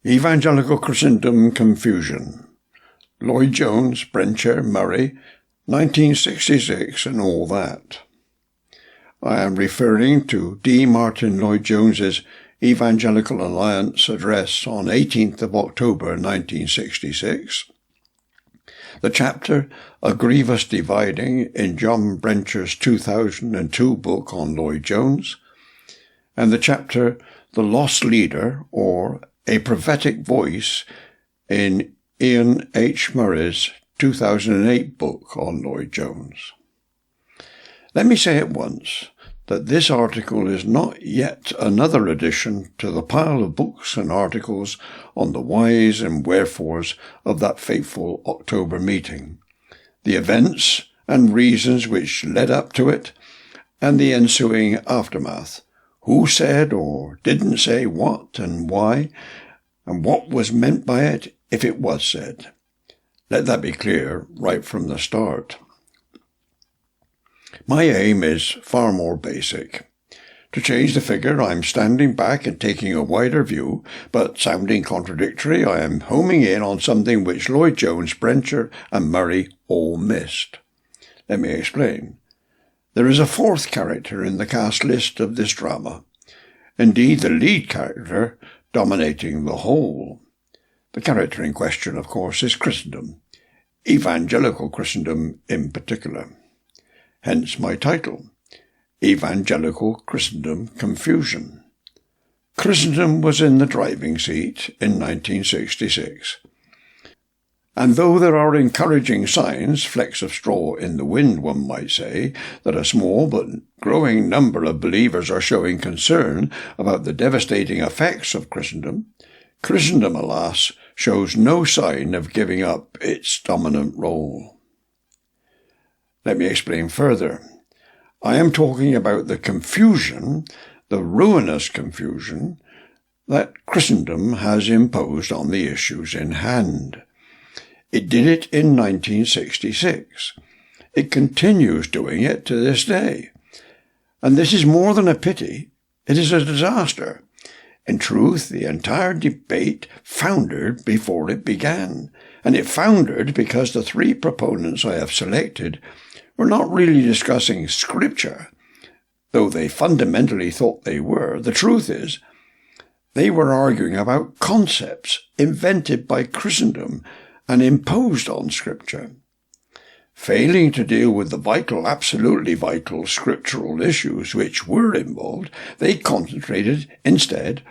Evangelical Christendom Confusion. Lloyd-Jones, Brencher, Murray, 1966 and all that. I am referring to D.Martyn Lloyd-Jones's Evangelical Alliance address on 18th of October 1966, the chapter A Grievous Dividing in John Brencher's 2002 book on Lloyd-Jones, and the chapter The Lost Leader, or A Prophetic Voice, in Iain H.Murray's 2008 book on Lloyd-Jones. Let me say at once that this article is not yet another addition to the pile of books and articles on the whys and wherefores of that fateful October meeting, the events and reasons which led up to it, and the ensuing aftermath. Who said or didn't say what and why, and what was meant by it if it was said. Let that be clear right from the start. My aim is far more basic. To change the figure, I'm standing back and taking a wider view, but sounding contradictory, I am homing in on something which Lloyd-Jones, Brencher and Murray all missed. Let me explain. There is a fourth character in the cast list of this drama, indeed the lead character dominating the whole. The character in question, of course, is Christendom, Evangelical Christendom in particular. Hence my title, Evangelical Christendom Confusion. Christendom was in the driving seat in 1966. And though there are encouraging signs, flecks of straw in the wind, one might say, that a small but growing number of believers are showing concern about the devastating effects of Christendom, Christendom, alas, shows no sign of giving up its dominant role. Let me explain further. I am talking about the confusion, the ruinous confusion, that Christendom has imposed on the issues in hand. It did it in 1966. It continues doing it to this day. And this is more than a pity. It is a disaster. In truth, the entire debate foundered before it began. And it foundered because the three proponents I have selected were not really discussing Scripture, though they fundamentally thought they were. The truth is, they were arguing about concepts invented by Christendom and imposed on Scripture. Failing to deal with the vital, absolutely vital scriptural issues which were involved, they concentrated instead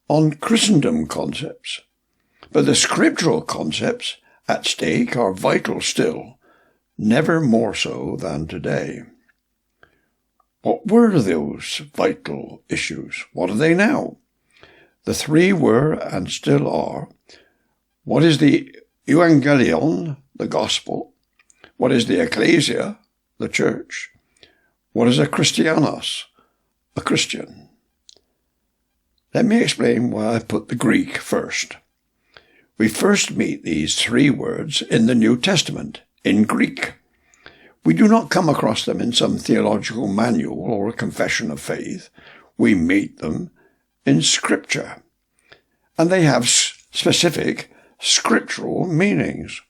on Christendom concepts. But the scriptural concepts at stake are vital still, never more so than today. What were those vital issues? What are they now? The three were, and still are, what is the Evangelion, the gospel? What is the Ecclesia, the church? What is a Christianos, a Christian? Let me explain why I put the Greek first. We first meet these three words in the New Testament, in Greek. We do not come across them in some theological manual or confession of faith. We meet them in Scripture. And they have specific scriptural meanings.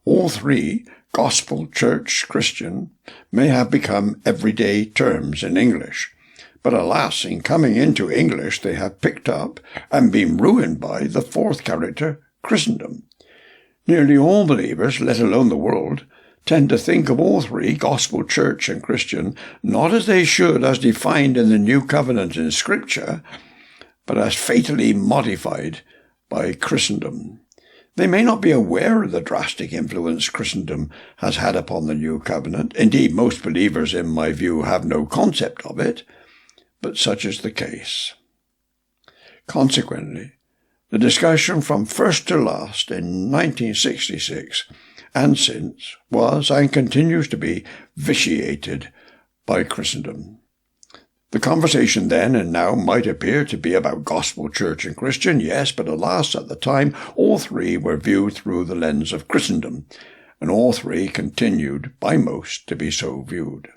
All three, gospel, church, Christian, may have become everyday terms in English. But alas, in coming into English, they have picked up and been ruined by the fourth character, Christendom. Nearly all believers, let alone the world, tend to think of all three, gospel, church, and Christian, not as they should as defined in the New Covenant in Scripture, but as fatally modified by Christendom. They may not be aware of the drastic influence Christendom has had upon the New Covenant. Indeed, most believers, in my view, have no concept of it, but such is the case. Consequently, the discussion from first to last in 1966 and since was and continues to be vitiated by Christendom. The conversation then and now might appear to be about gospel, church, and Christian, yes, but alas, at the time, all three were viewed through the lens of Christendom, and all three continued, by most, to be so viewed.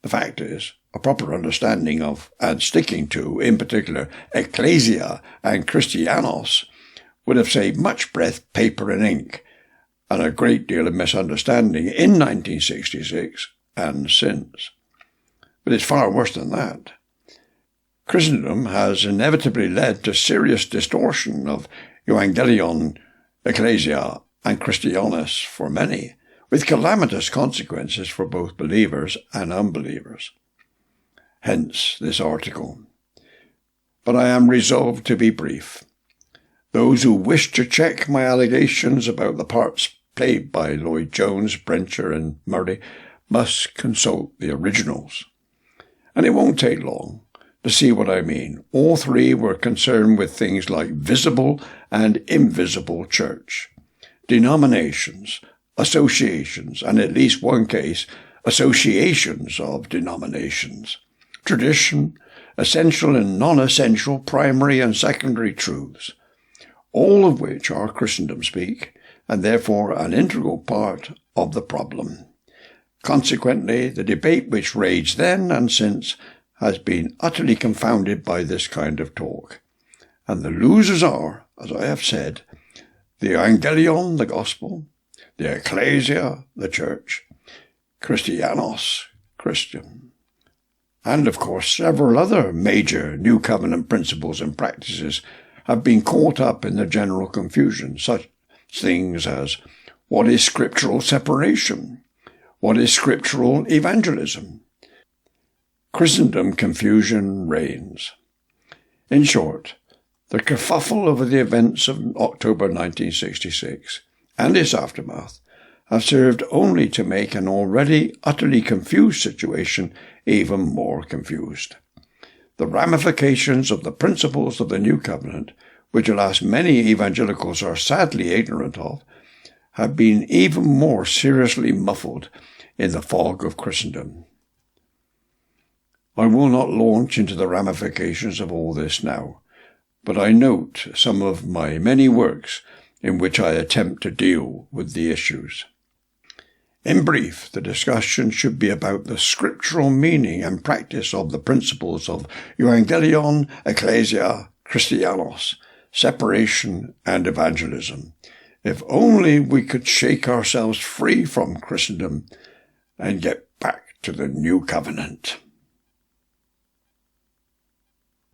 The fact is, a proper understanding of, and sticking to, in particular, Ecclesia and Christianos, would have saved much breath, paper and ink, and a great deal of misunderstanding in 1966 and since. But it's far worse than that. Christendom has inevitably led to serious distortion of Evangelion, Ecclesia and Christianus for many, with calamitous consequences for both believers and unbelievers. Hence this article. But I am resolved to be brief. Those who wish to check my allegations about the parts played by Lloyd-Jones, Brencher and Murray must consult the originals. And it won't take long to see what I mean. All three were concerned with things like visible and invisible church, denominations, associations, and in at least one case, associations of denominations, tradition, essential and non-essential primary and secondary truths, all of which are Christendom speak, and therefore an integral part of the problem. Consequently, the debate which raged then and since has been utterly confounded by this kind of talk. And the losers are, as I have said, the Evangelion, the Gospel, the Ecclesia, the Church, Christianos, Christian, and of course several other major New Covenant principles and practices have been caught up in the general confusion, such things as what is scriptural separation, what is scriptural evangelism. Christendom confusion reigns. In short, the kerfuffle over the events of October 1966 and its aftermath have served only to make an already utterly confused situation even more confused. The ramifications of the principles of the New Covenant, which alas many evangelicals are sadly ignorant of, have been even more seriously muffled in the fog of Christendom. I will not launch into the ramifications of all this now, but I note some of my many works in which I attempt to deal with the issues. In brief, the discussion should be about the scriptural meaning and practice of the principles of Evangelion, Ecclesia, Christianos, separation and evangelism. If only we could shake ourselves free from Christendom and get back to the New Covenant.